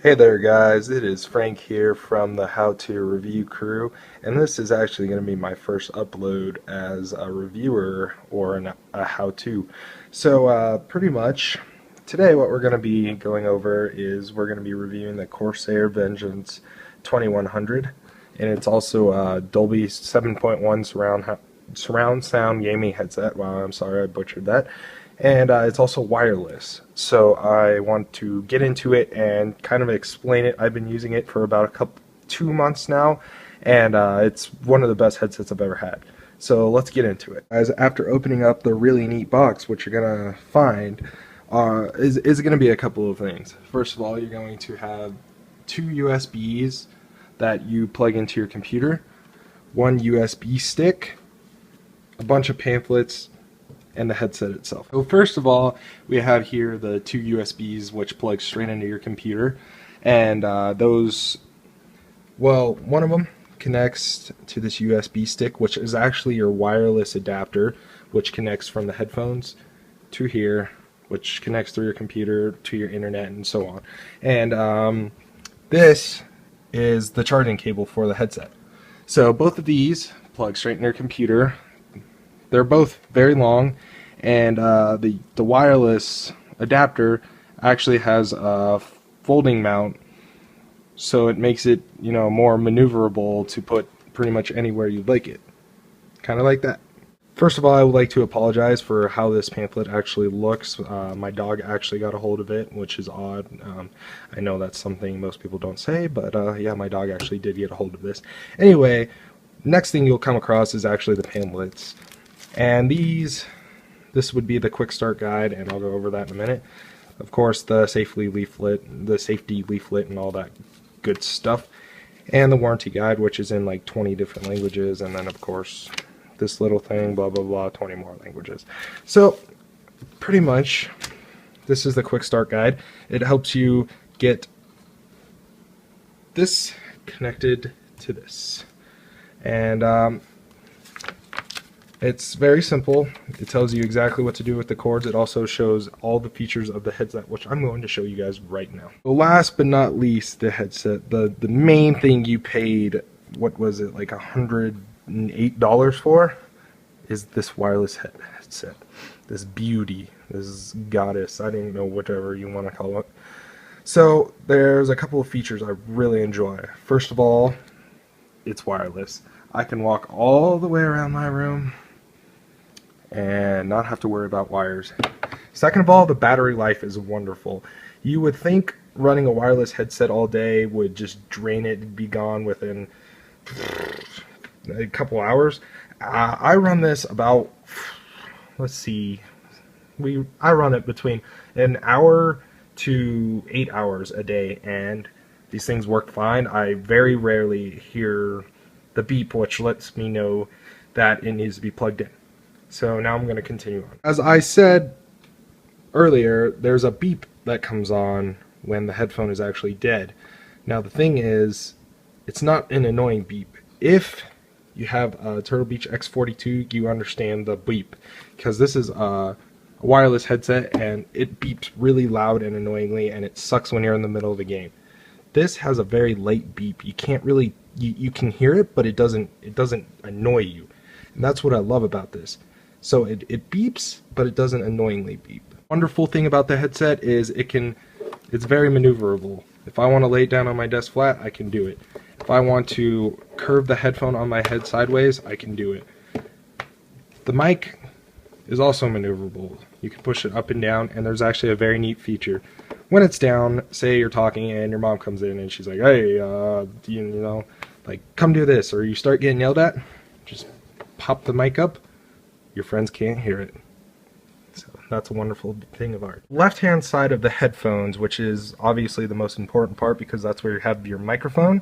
Hey there guys, it is Frank here from the How To Review crew, and this is actually going to be my first upload as a reviewer or a how-to. So pretty much today what we're going to be going over is we're going to be reviewing the Corsair Vengeance 2100, and it's also a Dolby 7.1 surround sound gaming headset. Wow, I'm sorry I butchered that. And it's also wireless, so I want to get into it and kind of explain it. I've been using it for about 2 months now, and it's one of the best headsets I've ever had. So let's get into it. Guys, after opening up the really neat box, what you're gonna find is gonna be a couple of things. First of all, you're going to have two USBs that you plug into your computer, one USB stick, a bunch of pamphlets, and the headset itself. So first of all, we have here the two USBs which plug straight into your computer, and one of them connects to this USB stick, which is actually your wireless adapter, which connects from the headphones to here, which connects through your computer to your internet and so on. And this is the charging cable for the headset. So both of these plug straight in your computer. They're both very long, and the wireless adapter actually has a folding mount, so it makes it, you know, more maneuverable to put pretty much anywhere you'd like it. Kind of like that. First of all, I would like to apologize for how this pamphlet actually looks. My dog actually got a hold of it, which is odd. I know that's something most people don't say, but yeah, my dog actually did get a hold of this. Anyway, next thing you'll come across is actually the pamphlets. And this would be the quick start guide, and I'll go over that in a minute. Of course, the safety leaflet, and all that good stuff. And the warranty guide, which is in like 20 different languages, and then of course this little thing, blah blah blah, 20 more languages. So pretty much this is the quick start guide. It helps you get this connected to this. And it's very simple. It tells you exactly what to do with the cords. It also shows all the features of the headset, which I'm going to show you guys right now. Last but not least, the headset. The main thing you paid, what was it, like $108 for, is this wireless headset. This beauty, this goddess, I don't know, whatever you want to call it. So there's a couple of features I really enjoy. First of all, it's wireless. I can walk all the way around my room and not have to worry about wires. Second of all, the battery life is wonderful. You would think running a wireless headset all day would just drain it and be gone within a couple hours. I run this about, let's see, I run it between an hour to 8 hours a day, and these things work fine. I very rarely hear the beep, which lets me know that it needs to be plugged in. So now I'm going to continue on. As I said earlier, there's a beep that comes on when the headphone is actually dead. Now the thing is, it's not an annoying beep. If you have a Turtle Beach X42, you understand the beep, because this is a wireless headset and it beeps really loud and annoyingly, and it sucks when you're in the middle of a game. This has a very late beep. You can't really, you can hear it, but it doesn't annoy you. And that's what I love about this. So it beeps, but it doesn't annoyingly beep. Wonderful thing about the headset is it's very maneuverable. If I want to lay it down on my desk flat, I can do it. If I want to curve the headphone on my head sideways, I can do it. The mic is also maneuverable. You can push it up and down, and there's actually a very neat feature. When it's down, say you're talking and your mom comes in and she's like, hey, you know, like, come do this, or you start getting yelled at, just pop the mic up, your friends can't hear it. So that's a wonderful thing of art. Left-hand side of the headphones, which is obviously the most important part because that's where you have your microphone,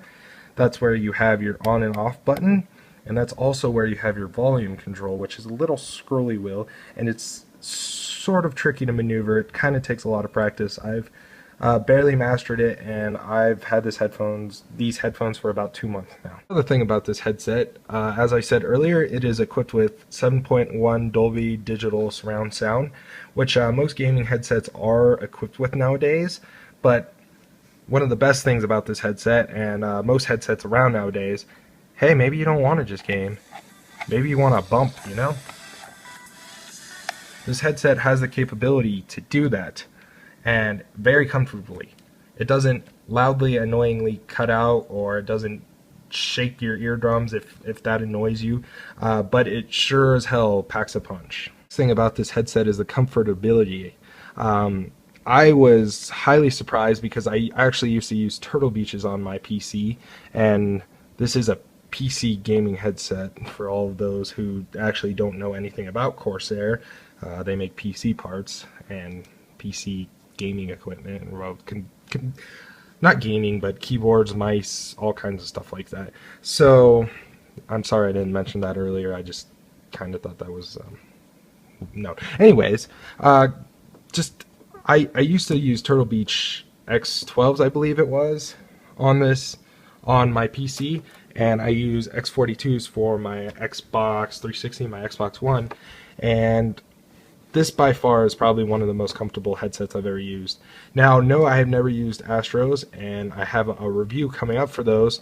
that's where you have your on and off button, and that's also where you have your volume control, which is a little scrolly wheel, and it's sort of tricky to maneuver. It kind of takes a lot of practice. I've barely mastered it, and I've had these headphones for about 2 months now. Another thing about this headset, as I said earlier, it is equipped with 7.1 Dolby digital surround sound, which most gaming headsets are equipped with nowadays, but one of the best things about this headset, and most headsets around nowadays, hey, maybe you don't want to just game. Maybe you want to bump, you know? This headset has the capability to do that, and very comfortably. It doesn't loudly, annoyingly cut out, or it doesn't shake your eardrums if that annoys you, but it sure as hell packs a punch. The thing about this headset is the comfortability. I was highly surprised because I actually used to use Turtle Beaches on my PC, and this is a PC gaming headset for all of those who actually don't know anything about Corsair. They make PC parts and PC gaming equipment, well, not gaming, but keyboards, mice, all kinds of stuff like that. So, I'm sorry I didn't mention that earlier. I just kind of thought that was, no. Anyways, I used to use Turtle Beach X12s, I believe it was, on my PC, and I use X42s for my Xbox 360, my Xbox One, and this by far is probably one of the most comfortable headsets I've ever used. Now, no, I have never used Astros, and I have a review coming up for those,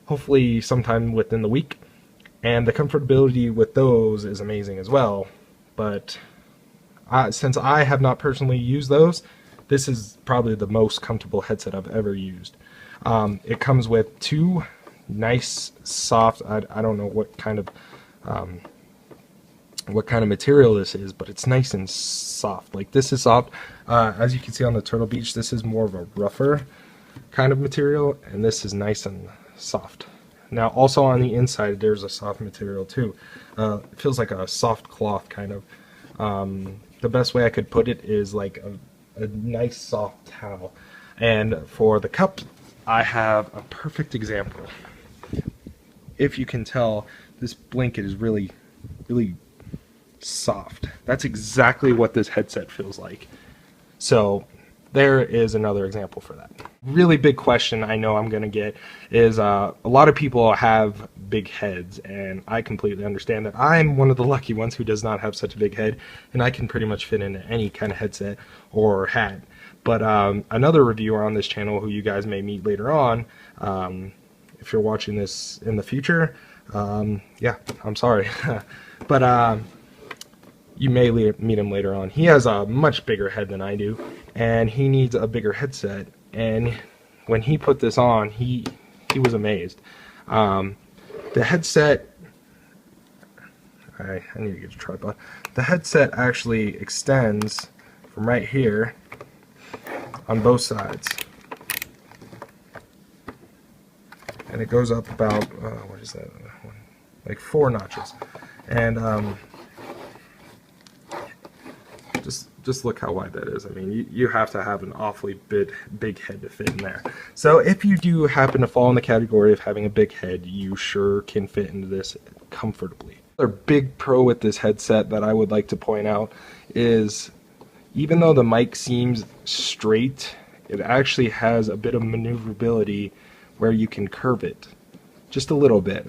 hopefully sometime within the week. And the comfortability with those is amazing as well. But since I have not personally used those, this is probably the most comfortable headset I've ever used. It comes with two nice, soft, I don't know what kind of material this is, but it's nice and soft. Like, this is soft. As you can see on the Turtle Beach, this is more of a rougher kind of material, and this is nice and soft. Now, also on the inside, there's a soft material too. It feels like a soft cloth, kind of. The best way I could put it is like a nice soft towel. And for the cup, I have a perfect example. If you can tell, this blanket is really, really soft. That's exactly what this headset feels like. So there is another example for that. Really big question I know I'm gonna get is a lot of people have big heads, and I completely understand that. I'm one of the lucky ones who does not have such a big head, and I can pretty much fit into any kind of headset or hat. But another reviewer on this channel who you guys may meet later on, if you're watching this in the future, yeah, I'm sorry. But you may meet him later on. He has a much bigger head than I do, and he needs a bigger headset. And when he put this on, he was amazed. The headset, I need to get a tripod. The headset actually extends from right here on both sides, and it goes up about what is that? Like 4 notches, and just look how wide that is. I mean, you have to have an awfully big head to fit in there. So if you do happen to fall in the category of having a big head, you sure can fit into this comfortably. Another big pro with this headset that I would like to point out is, even though the mic seems straight, it actually has a bit of maneuverability where you can curve it just a little bit.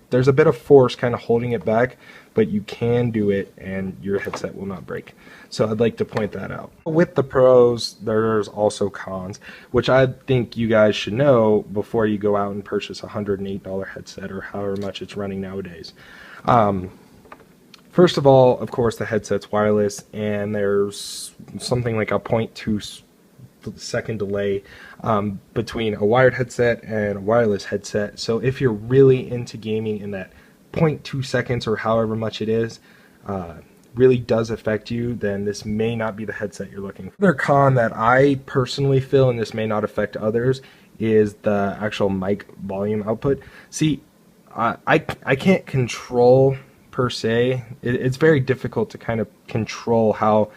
There's a bit of force kind of holding it back, but you can do it and your headset will not break. So I'd like to point that out. With the pros, there's also cons, which I think you guys should know before you go out and purchase a $108 headset or however much it's running nowadays. First of all, of course, the headset's wireless, and there's something like a 0.2 second delay between a wired headset and a wireless headset. So if you're really into gaming in that 0.2 seconds or however much it is really does affect you, then this may not be the headset you're looking for. Another con that I personally feel, and this may not affect others, is the actual mic volume output. See, I can't control per se. It's very difficult to kind of control how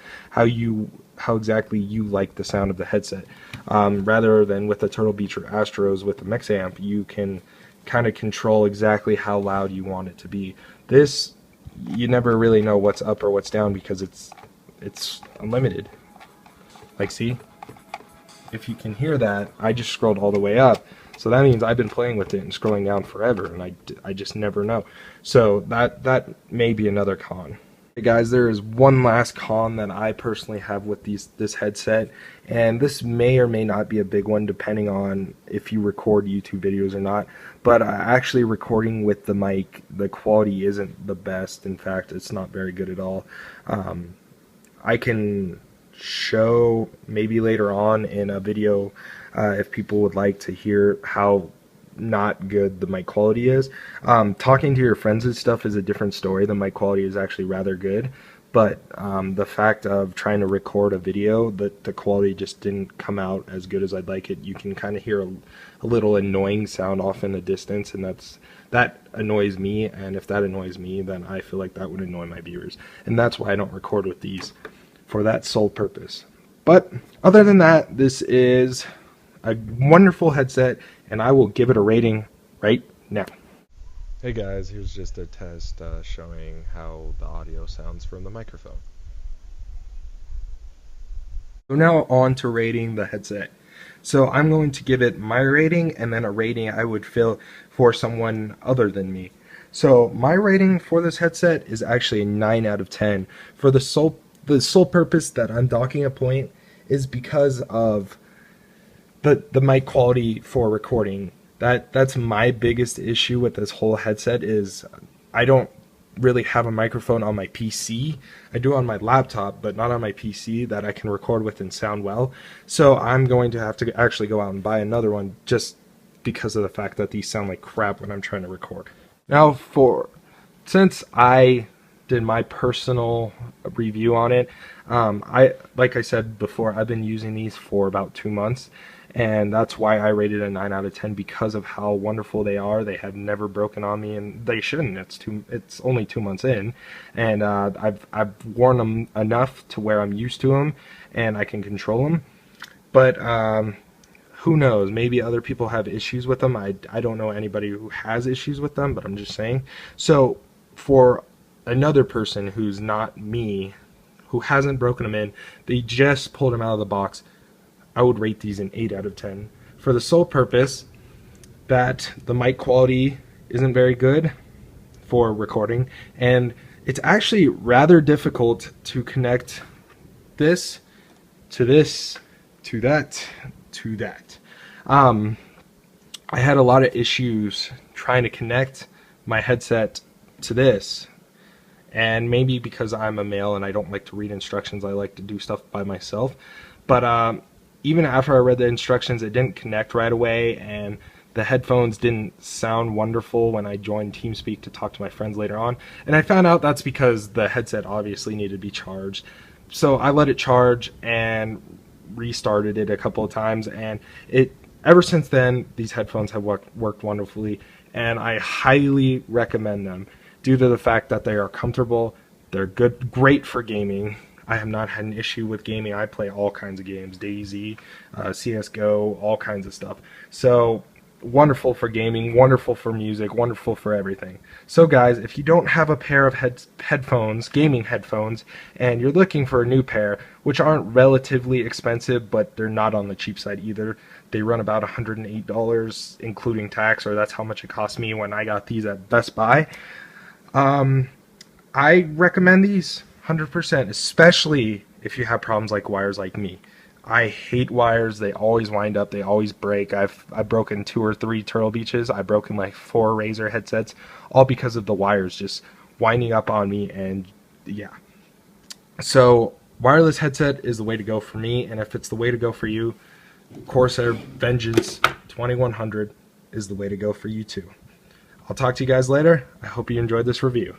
exactly you like the sound of the headset. Rather than with the Turtle Beach or Astros with the Mix amp, you can kind of control exactly how loud you want it to be. This, you never really know what's up or what's down because it's unlimited. Like, see, if you can hear that, I just scrolled all the way up, so that means I've been playing with it and scrolling down forever, and I just never know. So that may be another con. Hey guys, there is one last con that I personally have with this headset, and this may or may not be a big one depending on if you record YouTube videos or not, but actually recording with the mic, the quality isn't the best. In fact, it's not very good at all. I can show maybe later on in a video if people would like to hear how not good the mic quality is. Talking to your friends and stuff is a different story. The mic quality is actually rather good, but the fact of trying to record a video, the quality just didn't come out as good as I'd like it. You can kind of hear a little annoying sound off in the distance, and that annoys me, and if that annoys me, then I feel like that would annoy my viewers, and that's why I don't record with these, for that sole purpose. But other than that, this is a wonderful headset, and I will give it a rating right now. Hey guys, here's just a test showing how the audio sounds from the microphone. So now on to rating the headset. So I'm going to give it my rating and then a rating I would feel for someone other than me. So my rating for this headset is actually a 9 out of 10. For the sole purpose that I'm docking a point is because of the mic quality for recording. That's my biggest issue with this whole headset is I don't really have a microphone on my PC. I do on my laptop, but not on my PC that I can record with and sound well. So I'm going to have to actually go out and buy another one just because of the fact that these sound like crap when I'm trying to record. Now since I did my personal review on it, like I said before, I've been using these for about 2 months, and that's why I rated a 9 out of 10 because of how wonderful they are. They have never broken on me, and they shouldn't. It's only 2 months in, and I've worn them enough to where I'm used to them and I can control them. But who knows? Maybe other people have issues with them. I don't know anybody who has issues with them, but I'm just saying. So for another person who's not me, who hasn't broken them in, they just pulled them out of the box, I would rate these an 8 out of 10 for the sole purpose that the mic quality isn't very good for recording, and it's actually rather difficult to connect this to this to that to that. I had a lot of issues trying to connect my headset to this, and maybe because I'm a male and I don't like to read instructions, I like to do stuff by myself. But even after I read the instructions, it didn't connect right away, and the headphones didn't sound wonderful when I joined TeamSpeak to talk to my friends later on. And I found out that's because the headset obviously needed to be charged. So I let it charge and restarted it a couple of times, and ever since then, these headphones have worked wonderfully, and I highly recommend them due to the fact that they are comfortable, they're great for gaming. I have not had an issue with gaming. I play all kinds of games, DayZ, CSGO, all kinds of stuff. So wonderful for gaming, wonderful for music, wonderful for everything. So guys, if you don't have a pair of headphones, gaming headphones, and you're looking for a new pair, which aren't relatively expensive, but they're not on the cheap side either. They run about $108, including tax, or that's how much it cost me when I got these at Best Buy. I recommend these 100%, especially if you have problems like wires like me. I hate wires. They always wind up. They always break. I've broken 2 or 3 Turtle Beaches. I've broken like 4 Razer headsets, all because of the wires just winding up on me. And yeah, so wireless headset is the way to go for me. And if it's the way to go for you, Corsair Vengeance 2100 is the way to go for you too. I'll talk to you guys later. I hope you enjoyed this review.